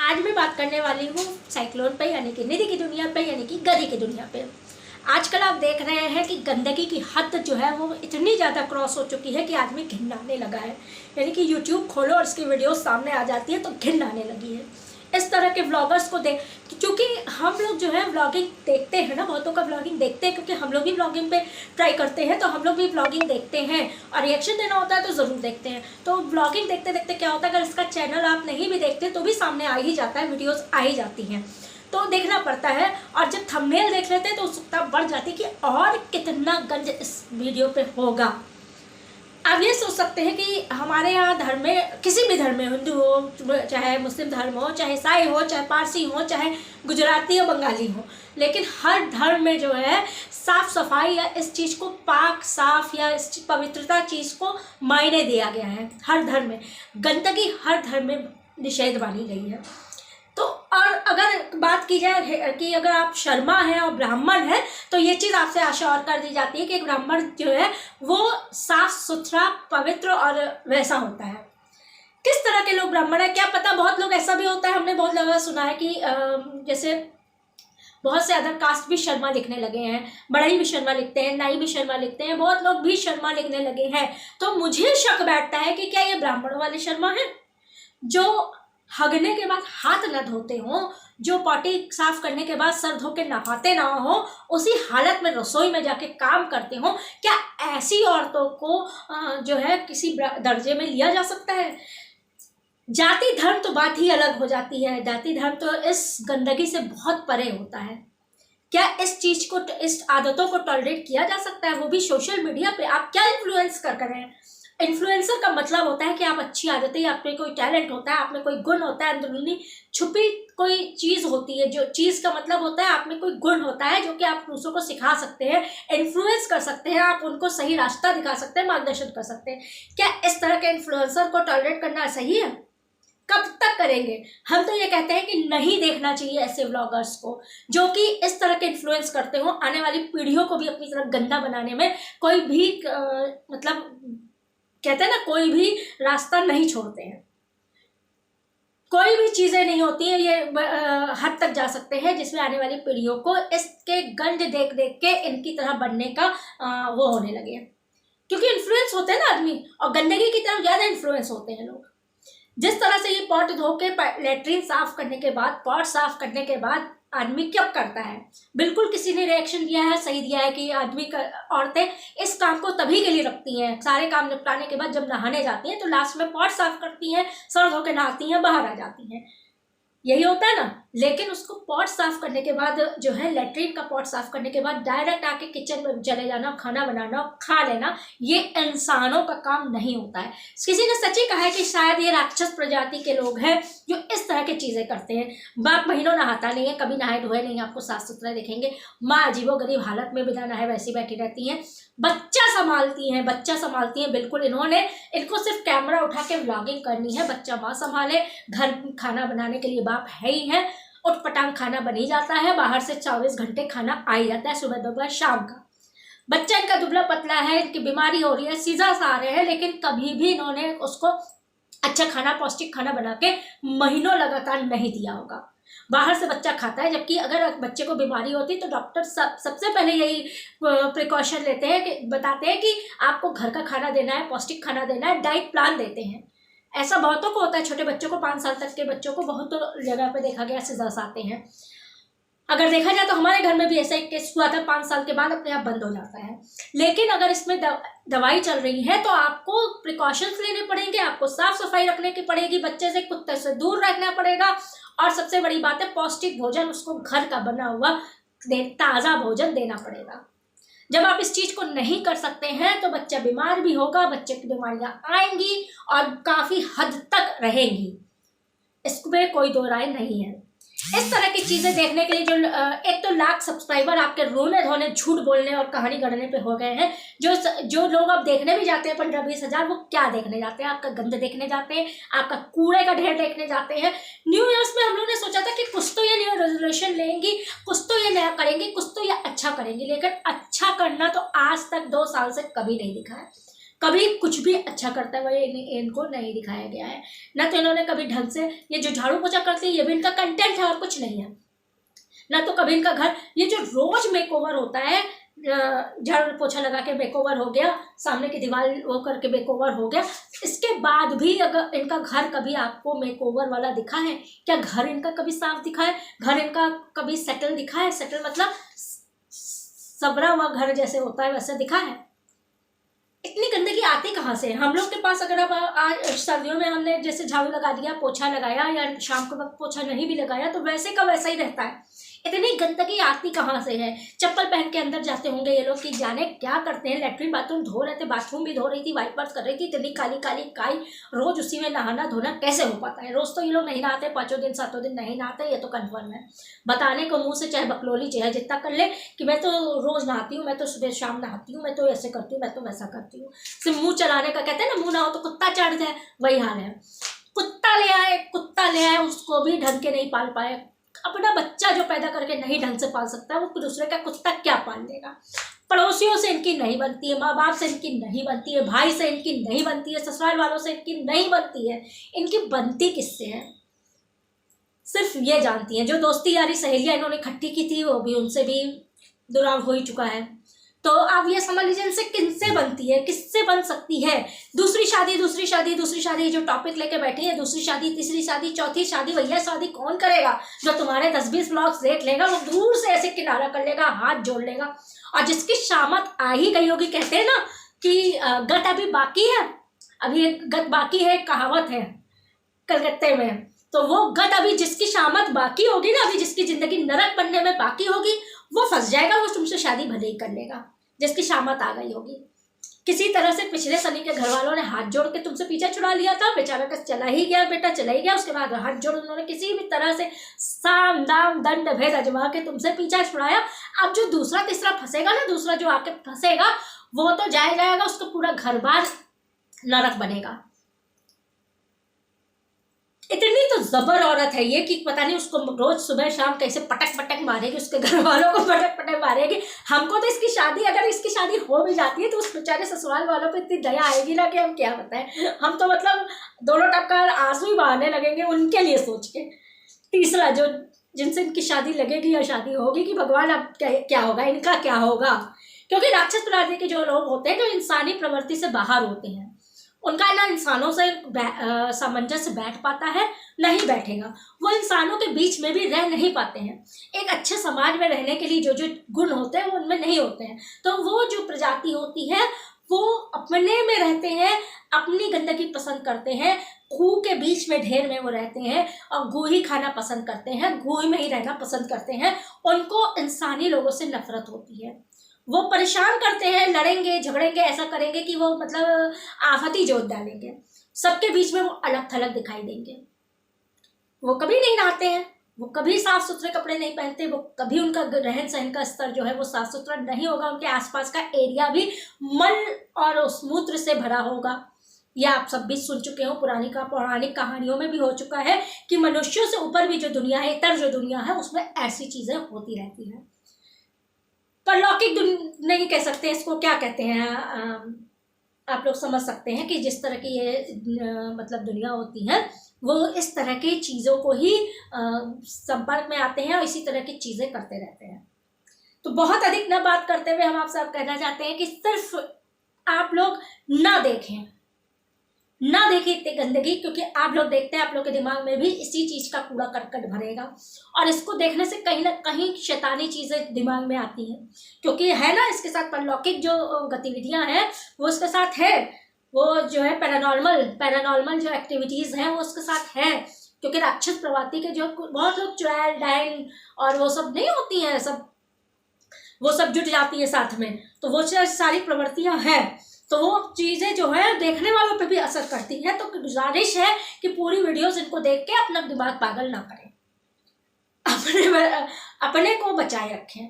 आज मैं बात करने वाली हूँ साइक्लोन पे, यानी कि निधि की दुनिया पे, यानी कि गधी की दुनिया पे। आजकल आप देख रहे हैं कि गंदगी की हद जो है वो इतनी ज़्यादा क्रॉस हो चुकी है कि आदमी घिन आने लगा है। यानी कि यूट्यूब खोलो और उसकी वीडियो सामने आ जाती है तो घिन आने लगी है। इस तरह के व्लॉगर्स को देख, क्योंकि हम लोग जो है व्लॉगिंग देखते हैं ना, बहुतों का व्लॉगिंग देखते हैं, क्योंकि हम लोग भी व्लॉगिंग पे ट्राई करते हैं, तो हम लोग भी व्लॉगिंग देखते हैं और रिएक्शन देना होता है तो ज़रूर देखते हैं। तो व्लॉगिंग देखते देखते क्या होता है, अगर इसका चैनल आप नहीं भी देखते तो भी सामने आ ही जाता है, वीडियोज़ आ ही जाती हैं, तो देखना पड़ता है। और जब थंबनेल देख लेते हैं तो उत्सुकता बढ़ जाती है कि और कितना गंज इस वीडियो पे होगा। आप ये सोच सकते हैं कि हमारे यहाँ धर्म में, किसी भी धर्म में, हिंदू हो चाहे मुस्लिम धर्म हो, चाहे ईसाई हो, चाहे पारसी हो, चाहे गुजराती या बंगाली हो, लेकिन हर धर्म में जो है साफ सफाई या इस चीज़ को पाक साफ या इस पवित्रता चीज़ को मायने दिया गया है। हर धर्म में गंदगी हर धर्म में निषेध मानी गई है। तो और अगर बात की जाए कि अगर आप शर्मा हैं और ब्राह्मण हैं तो ये चीज़ आपसे आशा और कर दी जाती है कि एक ब्राह्मण जो है वो साफ सुथरा पवित्र और वैसा होता है। किस तरह के लोग ब्राह्मण है क्या पता, बहुत लोग ऐसा भी होता है, हमने बहुत जगह सुना है कि जैसे बहुत से अदर कास्ट भी शर्मा लिखने लगे हैं, बढ़ई भी शर्मा लिखते हैं, नाई भी शर्मा लिखते हैं, बहुत लोग भी शर्मा लिखने लगे हैं। तो मुझे शक बैठता है कि क्या ये ब्राह्मणों वाले शर्मा हैं जो हगने के बाद हाथ न धोते हों, जो पॉटी साफ करने के बाद सर धो के नहाते ना हो, उसी हालत में रसोई में जाके काम करते हों। क्या ऐसी औरतों को जो है किसी दर्जे में लिया जा सकता है? जाति धर्म तो बात ही अलग हो जाती है, जाति धर्म तो इस गंदगी से बहुत परे होता है। क्या इस चीज़ को, इस आदतों को टॉलरेट किया जा सकता है, वो भी सोशल मीडिया पे? आप क्या इन्फ्लुएंस कर रहे हैं? इन्फ्लुएंसर का मतलब होता है कि आप अच्छी आदतें, आप में कोई टैलेंट होता है, आप में कोई गुण होता है, अंदरूनी छुपी कोई चीज़ होती है, जो चीज़ का मतलब होता है आप में कोई गुण होता है जो कि आप दूसरों को सिखा सकते हैं, इन्फ्लुएंस कर सकते हैं, आप उनको सही रास्ता दिखा सकते हैं, मार्गदर्शन कर सकते हैं। क्या इस तरह के इन्फ्लुएंसर को टॉलरेट करना सही है? कब तक करेंगे? हम तो ये कहते हैं कि नहीं देखना चाहिए ऐसे व्लॉगर्स को जो कि इस तरह के इन्फ्लुएंस करते हो, आने वाली पीढ़ियों को भी अपनी तरफ गंदा बनाने में कोई भी मतलब कहते हैं ना, कोई भी रास्ता नहीं छोड़ते हैं। कोई भी चीज़ें नहीं होती हैं ये हद तक जा सकते हैं जिसमें आने वाली पीढ़ियों को इसके गंज देख देख के इनकी तरह बनने का वो होने लगे, क्योंकि इन्फ्लुएंस होते हैं ना आदमी, और गंदगी की तरफ ज़्यादा इन्फ्लुएंस होते हैं लोग। जिस तरह से ये पॉट धो के लेटरिन साफ करने के बाद, पॉट साफ करने के बाद आदमी क्या करता है, बिल्कुल किसी ने रिएक्शन दिया है, सही दिया है कि औरतें इस काम को तभी के लिए रखती हैं, सारे काम निपटाने के बाद जब नहाने जाती हैं तो लास्ट में पॉट साफ करती हैं, सर धो के नहाती हैं, बाहर आ जाती हैं, यही होता है ना। लेकिन उसको पॉट साफ करने के बाद जो है, लेटरिन का पॉट साफ करने के बाद डायरेक्ट आके किचन में चले जाना, खाना बनाना, खा लेना, ये इंसानों का काम नहीं होता है। किसी ने सच ही कहा है कि शायद ये राक्षस प्रजाति के लोग हैं जो इस तरह की चीज़ें करते हैं। बाप महीनों नहाता नहीं है, कभी नहाए धोए नहीं, आपको साफ सुथरा देखेंगे। माँ अजीबोगरीब हालत में बिना नहाए वैसी बैठी रहती हैं, बच्चा संभालती हैं। बिल्कुल इनको सिर्फ कैमरा उठा के व्लॉगिंग करनी है, बच्चा माँ संभाले, घर खाना बनाने के लिए बाप है ही है, उठपटांग खाना बन ही जाता है, बाहर से 24 घंटे खाना आ ही जाता है, सुबह दोपहर शाम का। बच्चा इनका दुबला पतला है, इनकी बीमारी हो रही है, सीजर्स आ रहे हैं, लेकिन कभी भी इन्होंने उसको अच्छा खाना, पौष्टिक खाना बना के महीनों लगातार नहीं दिया होगा। बाहर से बच्चा खाता है, जबकि अगर बच्चे को बीमारी होती तो डॉक्टर सबसे पहले यही प्रिकॉशन लेते हैं कि बताते हैं कि आपको घर का खाना देना है, पौष्टिक खाना देना है, डाइट प्लान देते हैं। ऐसा बहुतों को होता है, छोटे बच्चों को, 5 साल तक के बच्चों को बहुत जगह पे देखा गया सीजर्स आते हैं। अगर देखा जाए तो हमारे घर में भी ऐसा एक केस हुआ था, 5 साल के बाद अपने आप बंद हो जाता है। लेकिन अगर इसमें दवाई चल रही है तो आपको प्रिकॉशंस लेने पड़ेंगे, आपको साफ सफाई रखने की पड़ेगी, बच्चे से, कुत्ते से दूर रखना पड़ेगा, और सबसे बड़ी बात है पौष्टिक भोजन, उसको घर का बना हुआ ताज़ा भोजन देना पड़ेगा। जब आप इस चीज़ को नहीं कर सकते हैं तो बच्चा बीमार भी होगा, बच्चे की बीमारियां आएंगी और काफ़ी हद तक रहेंगी, इसमें कोई दो राय नहीं है। इस तरह की चीज़ें देखने के लिए जो एक तो लाख सब्सक्राइबर आपके रोने धोने, झूठ बोलने और कहानी गढ़ने पे हो गए हैं। जो लोग अब देखने भी जाते हैं 15-20 हज़ार, वो क्या देखने जाते हैं? आपका गंद देखने जाते हैं, आपका कूड़े का ढेर देखने जाते हैं। न्यू ईयर्स में हम लोग ने सोचा था कि कुछ तो ये न्यू रेजोल्यूशन लेंगी, कुछ तो ये नया करेंगे, कुछ तो ये अच्छा करेंगे, लेकिन अच्छा करना तो आज तक 2 साल से कभी नहीं दिखा है। कभी कुछ भी अच्छा करता है वही इनको नहीं दिखाया गया है। ना तो इन्होंने कभी ढंग से, ये जो झाड़ू पोछा करते हैं ये भी इनका कंटेंट है और कुछ नहीं है। ना तो कभी इनका घर, ये जो रोज मेकओवर होता है, झाड़ू पोछा लगा के मेकओवर हो गया, सामने की दीवार वो करके मेकओवर हो गया, इसके बाद भी अगर इनका घर कभी आपको मेकओवर वाला दिखा है क्या? घर इनका कभी साफ दिखा है? घर इनका कभी सेटल दिखा है? सेटल मतलब सबरा हुआ घर जैसे होता है वैसे दिखा है? इतनी गंदगी आती कहाँ से? हम लोग के पास अगर अब आज सर्दियों में हमने जैसे झाड़ू लगा दिया, पोछा लगाया, या शाम को वक्त पोछा नहीं भी लगाया तो वैसे का वैसा ही रहता है। इतनी गंदगी आती कहाँ से है? चप्पल पहन के अंदर जाते होंगे ये लोग कि जाने क्या करते हैं। लेटरिन बाथरूम धो रहे थे, बाथरूम भी धो रही थी, वाइपर्स कर रही थी, इतनी काली काली काई, रोज उसी में नहाना धोना कैसे हो पाता है? रोज तो ये लोग नहीं नहाते, 5 दिन 7 दिन नहीं नहाते, ये तो कन्फर्म है। बताने को मुंह से चाहे बकलोली चाहे जितना कर ले कि मैं तो रोज नहाती हूँ, मैं तो सुबह शाम नहाती हूँ, मैं तो ऐसे करती हूँ, मैं तो वैसा करती हूँ। सिर्फ मुँह चलाने का, कहते हैं ना मुँह ना हो तो कुत्ता चढ़ जाए, वही हाल है। कुत्ता ले आए, उसको भी ढंग के नहीं पाल पाए। अपना बच्चा जो पैदा करके नहीं ढंग से पाल सकता वो दूसरे का कुत्ता क्या पाल लेगा? पड़ोसियों से इनकी नहीं बनती है, माँ बाप से इनकी नहीं बनती है, भाई से इनकी नहीं बनती है, ससुराल वालों से इनकी नहीं बनती है। इनकी बनती किससे है? सिर्फ ये जानती हैं। जो दोस्ती यारी सहेलियां इन्होंने इकट्ठी की थी वो भी उनसे भी दुराव हो ही चुका है। तो आप ये समझ लीजिए इनसे किनसे बनती है, किससे बन सकती है? दूसरी शादी जो टॉपिक लेके बैठी है, दूसरी शादी, तीसरी शादी, चौथी शादी, भैया शादी कौन करेगा? जो तुम्हारे 10-20 ब्लॉग्स देख लेगा वो दूर से ऐसे किनारा कर लेगा, हाथ जोड़ लेगा। और जिसकी शामत आ ही गई होगी, कहते हैं ना कि गत अभी बाकी है, अभी गत बाकी है, कहावत है कलकत्ते में। तो वो गत अभी जिसकी शामत बाकी होगी ना, अभी जिसकी जिंदगी नरक बनने में बाकी होगी, वो फंस जाएगा, वो तुमसे शादी भले ही कर लेगा जिसकी शामत आ गई होगी। किसी तरह से पिछले शनि के घर वालों ने हाथ जोड़ के तुमसे पीछा छुड़ा लिया था, बेचारा का चला ही गया, बेटा चला ही गया। उसके बाद हाथ जोड़ उन्होंने किसी भी तरह से साम दाम दंड भेद अजमा के तुमसे पीछा छुड़ाया। अब जो दूसरा तीसरा फंसेगा ना, दूसरा जो आके फंसेगा वो तो जाएगा, उसका पूरा घर बार नरक बनेगा। इतनी तो जबर औरत है ये कि पता नहीं उसको रोज सुबह शाम कैसे पटक पटक मारेगी, उसके घर वालों को पटक पटक मारेगी। हमको तो इसकी शादी, अगर इसकी शादी हो भी जाती है तो उस बेचारे ससुराल वालों पे इतनी दया आएगी ना कि हम क्या बताएं। हम तो मतलब दोनों टप का आंसू ही बहाने लगेंगे उनके लिए सोच के। तीसरा जो जिनसे इनकी शादी लगेगी या शादी होगी कि भगवान अब क्या होगा, इनका क्या होगा। क्योंकि राक्षस प्रवृत्ति के जो लोग होते हैं, जो इंसानी प्रवृत्ति से बाहर होते हैं, उनका ना इंसानों से सामंजस्य बैठ पाता है, नहीं बैठेगा। वो इंसानों के बीच में भी रह नहीं पाते हैं। एक अच्छे समाज में रहने के लिए जो जो गुण होते हैं वो उनमें नहीं होते हैं। तो वो जो प्रजाति होती है वो अपने में रहते हैं, अपनी गंदगी पसंद करते हैं, गू के बीच में ढेर में वो रहते हैं और गू ही खाना पसंद करते हैं, गू में ही रहना पसंद करते हैं। उनको इंसानी लोगों से नफरत होती है। वो परेशान करते हैं, लड़ेंगे झगड़ेंगे, ऐसा करेंगे कि वो मतलब आफत ही जोत डालेंगे। सबके बीच में वो अलग थलग दिखाई देंगे। वो कभी नहीं नहाते हैं, वो कभी साफ सुथरे कपड़े नहीं पहनते, वो कभी उनका रहन सहन का स्तर जो है वो साफ सुथरा नहीं होगा। उनके आसपास का एरिया भी मल और उस मूत्र से भरा होगा। यह आप सब भी सुन चुके हो, पौराणिक कहानियों में भी हो चुका है कि मनुष्यों से ऊपर भी जो दुनिया है, इतर जो दुनिया है, उसमें ऐसी चीजें होती रहती हैं। परलौकिक नहीं कह सकते इसको, क्या कहते हैं, आप लोग समझ सकते हैं कि जिस तरह की ये मतलब दुनिया होती है वो इस तरह की चीज़ों को ही संपर्क में आते हैं और इसी तरह की चीज़ें करते रहते हैं। तो बहुत अधिक न बात करते हुए हम आपसे अब कहना चाहते हैं कि सिर्फ आप लोग ना देखें इतनी गंदगी, क्योंकि आप लोग देखते हैं, आप लोग के दिमाग में भी इसी चीज़ का कूड़ा करकट भरेगा और इसको देखने से कहीं ना कहीं शैतानी चीज़ें दिमाग में आती हैं। क्योंकि है ना इसके साथ परलौकिक जो गतिविधियां हैं वो इसके साथ है, वो जो है पैरानॉर्मल जो एक्टिविटीज़ हैं वो उसके साथ है। क्योंकि राक्षस प्रवृत्ति के जो बहुत लोग चुड़ैल डायन और वो सब नहीं होती हैं, वो सब जुट जाती है साथ में, तो वो सारी प्रवृत्तियां हैं। तो वो चीज़ें जो है देखने वालों पे भी असर करती है। तो गुजारिश है कि पूरी वीडियोस इनको देख के अपना दिमाग पागल ना करें, अपने को बचाए रखें।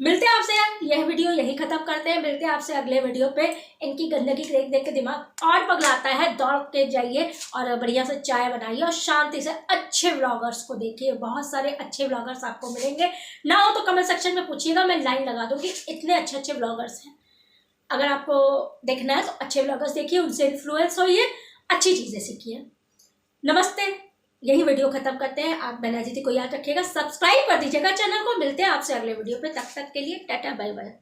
मिलते हैं आपसे, यह वीडियो यही खत्म करते हैं। मिलते हैं आपसे अगले वीडियो पे। इनकी गंदगी देख देख के दिमाग और पगलाता है, दौड़ के जाइए और बढ़िया से चाय बनाइए और शांति से अच्छे व्लॉगर्स को देखिए। बहुत सारे अच्छे व्लॉगर्स आपको मिलेंगे, ना हो तो कमेंट सेक्शन में पूछिएगा, मैं लाइन लगा दूंगी। इतने अच्छे अच्छे व्लॉगर्स हैं, अगर आपको देखना है तो अच्छे ब्लॉगर्स देखिए, उनसे इन्फ्लुएंस होइए, अच्छी चीज़ें सीखिए। नमस्ते, यही वीडियो खत्म करते हैं। आप बेल आइकन को याद रखिएगा, सब्सक्राइब कर दीजिएगा चैनल को। मिलते हैं आपसे अगले वीडियो पे, तब तक के लिए टाटा बाय बाय।